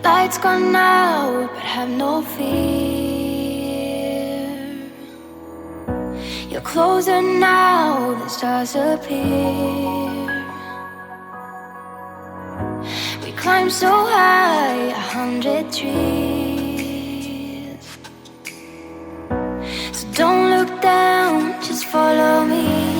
Lights gone out, but have no fear. You're closer now, the stars appear. We climbed so high, 100 trees. So don't look down, just follow me.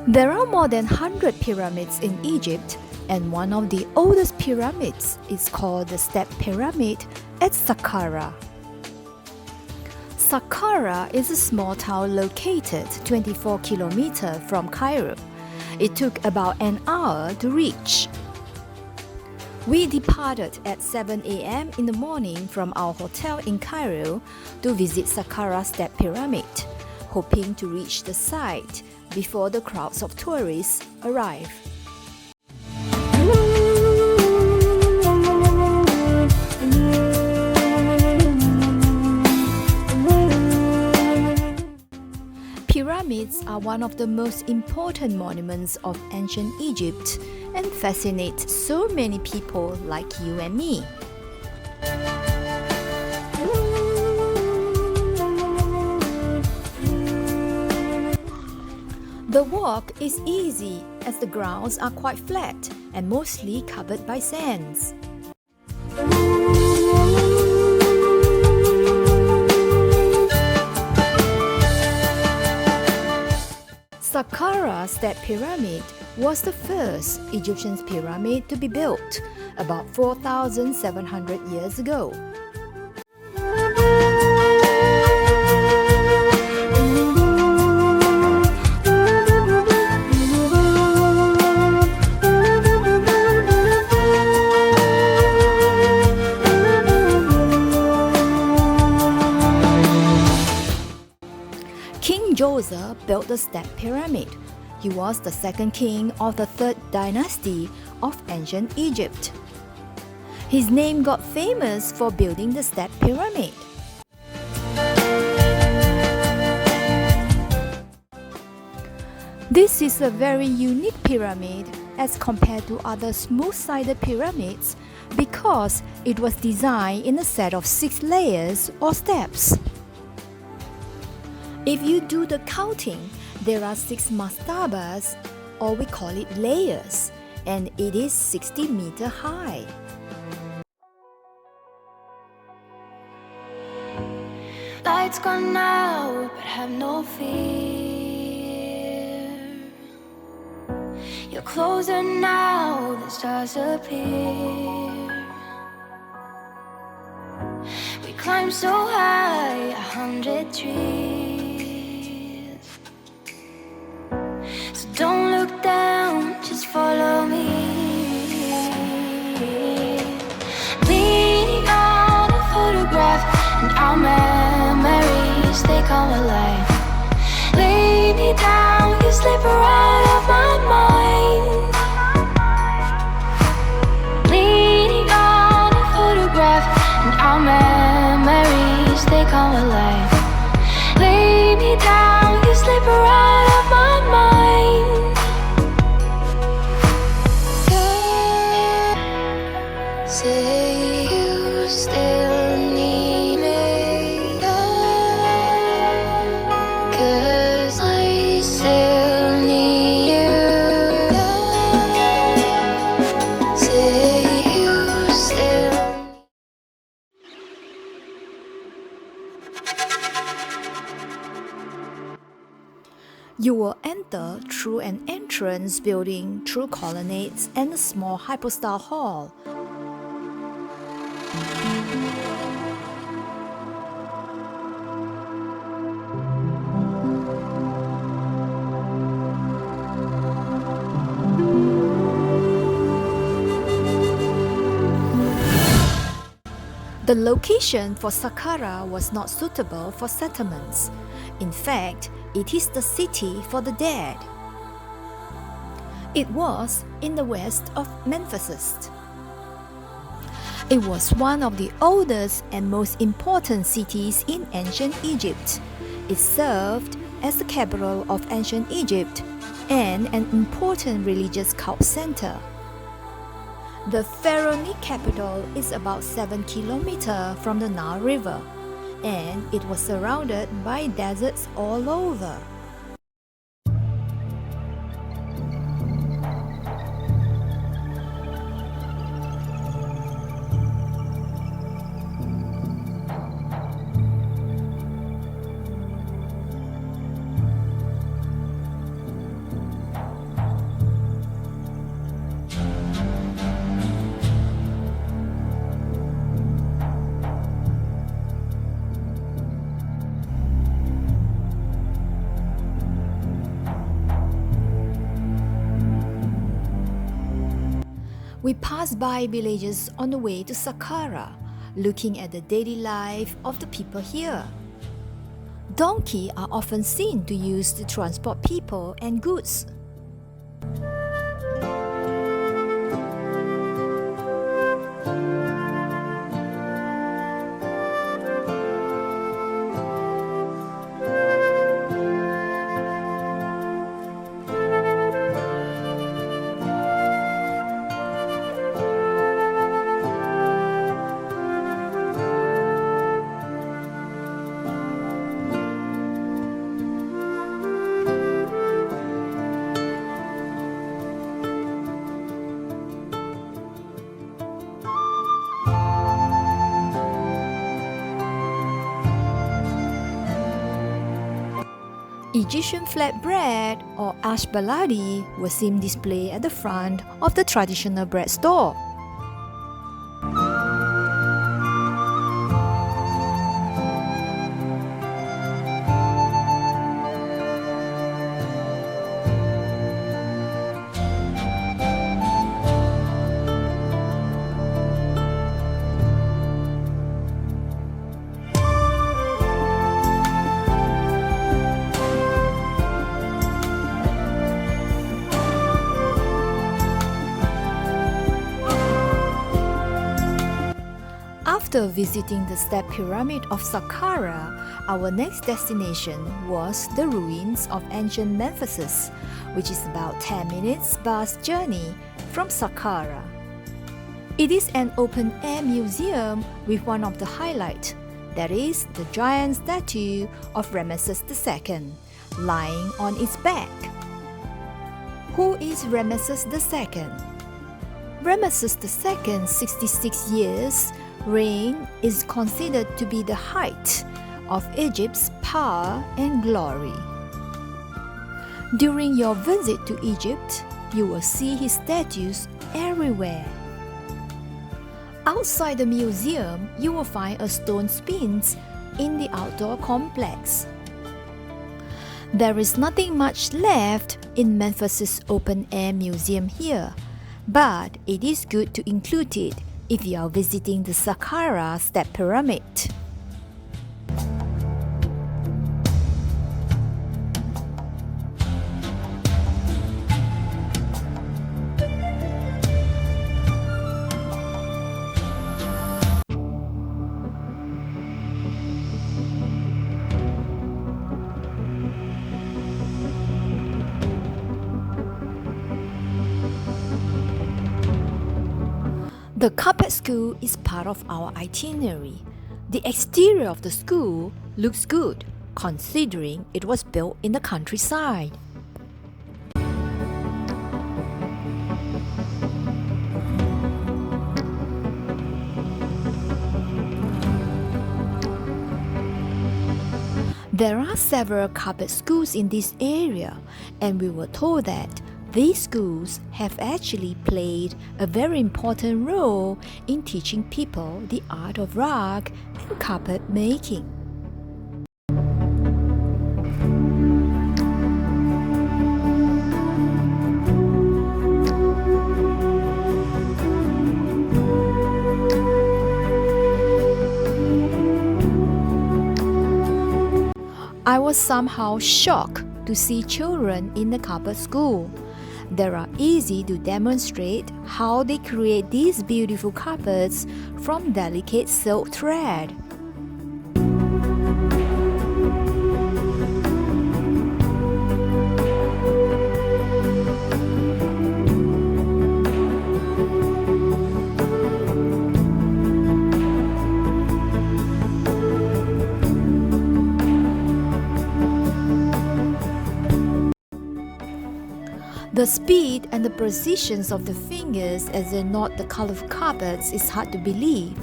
There are more than 100 pyramids in Egypt, and one of the oldest pyramids is called the Step Pyramid at Saqqara. Saqqara is a small town located 24 kilometers from Cairo. It took about an hour to reach. We departed at 7 a.m. in the morning from our hotel in Cairo to visit Saqqara Step Pyramid, hoping to reach the site before the crowds of tourists arrive. Pyramids are one of the most important monuments of ancient Egypt and fascinate so many people like you and me. The walk is easy as the grounds are quite flat and mostly covered by sands. Saqqara Step Pyramid was the first Egyptian pyramid to be built about 4,700 years ago. King Djoser built the Step Pyramid. He was the second king of the third dynasty of ancient Egypt. His name got famous for building the Step Pyramid. This is a very unique pyramid as compared to other smooth-sided pyramids because it was designed in a set of 6 layers or steps. If you do the counting, there are 6 mastabas, or we call it layers, and it is 60 meters high. Lights gone out, but have no fear. You're closer now, the stars appear. We climbed so high, 100 trees. So don't look down, just follow me. Leaning on a photograph, and our memories, they come alive. Lay me down, you slip right out of my mind. Leaning on a photograph, and our memories, they come alive. Lay me down, you slip right out of my mind. Say you still need me, 'cause I still need you. Say you still. You will enter through an entrance building through colonnades and a small hypostyle hall. The location for Saqqara was not suitable for settlements. In fact, it is the city for the dead. It was in the west of Memphis. It was one of the oldest and most important cities in ancient Egypt. It served as the capital of ancient Egypt and an important religious cult center. The pharaonic capital is about 7 kilometers from the Nile River, and it was surrounded by deserts all over. We passed by villages on the way to Saqqara, looking at the daily life of the people here. Donkeys are often seen to use to transport people and goods. Egyptian flatbread or ash baladi was seen displayed at the front of the traditional bread store. After visiting the Step Pyramid of Saqqara, our next destination was the ruins of ancient Memphis, which is about 10 minutes bus journey from Saqqara. It is an open-air museum with one of the highlights, that is the giant statue of Rameses II, lying on its back. Who is Rameses II? Rameses II, 66 years, reign is considered to be the height of Egypt's power and glory. During your visit to Egypt, you will see his statues everywhere. Outside the museum, you will find a stone sphinx in the outdoor complex. There is nothing much left in Memphis' open-air museum here, but it is good to include it if you are visiting the Saqqara Step Pyramid. The carpet school is part of our itinerary. The exterior of the school looks good, considering it was built in the countryside. There are several carpet schools in this area, and we were told that these schools have actually played a very important role in teaching people the art of rug and carpet making. was somehow shocked to see children in the carpet school. They are easy to demonstrate how they create these beautiful carpets from delicate silk thread. The speed and the precisions of the fingers as they knot the colorful carpets is hard to believe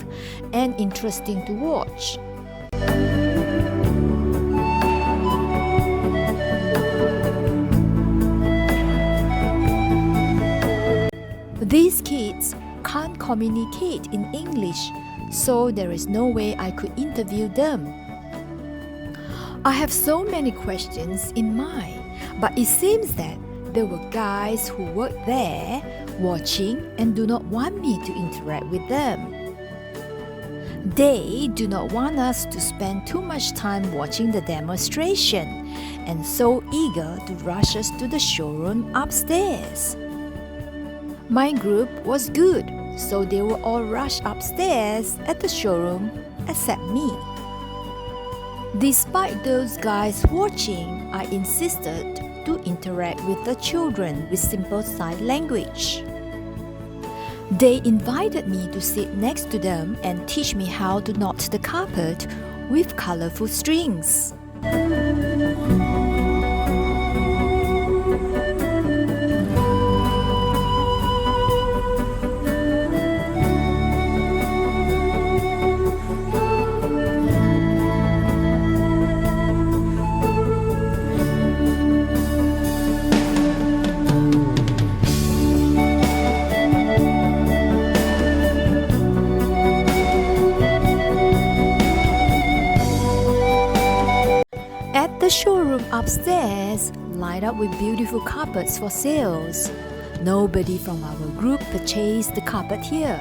and interesting to watch. These kids can't communicate in English, so there is no way I could interview them. I have so many questions in mind, but it seems that there were guys who worked there watching and do not want me to interact with them. They do not want us to spend too much time watching the demonstration and so eager to rush us to the showroom upstairs. My group was good, so they were all rushed upstairs at the showroom except me. Despite those guys watching, I insisted to interact with the children with simple sign language. They invited me to sit next to them and teach me how to knot the carpet with colorful strings. The showroom upstairs lined up with beautiful carpets for sales. Nobody from our group purchased the carpet here.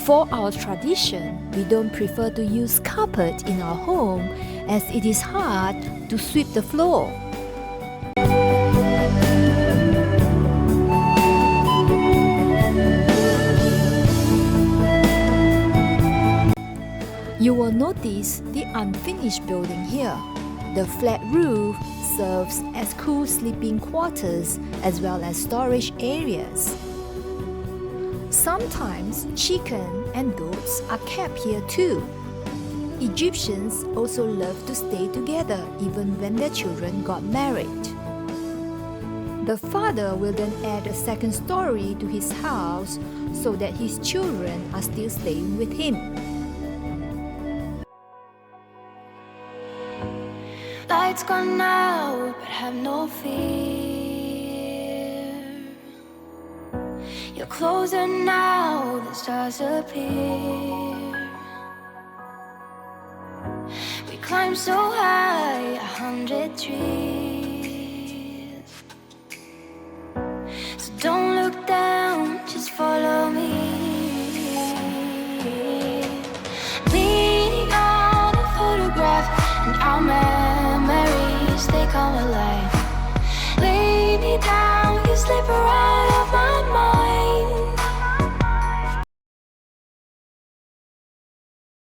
For our tradition, we don't prefer to use carpet in our home as it is hard to sweep the floor. You will notice the unfinished building here. The flat roof serves as cool sleeping quarters as well as storage areas. Sometimes chicken and goats are kept here too. Egyptians also love to stay together even when their children got married. The father will then add a second story to his house so that his children are still staying with him. Lights gone out, but have no fear. You're closer now, the stars appear. We climbed so high, 100 trees.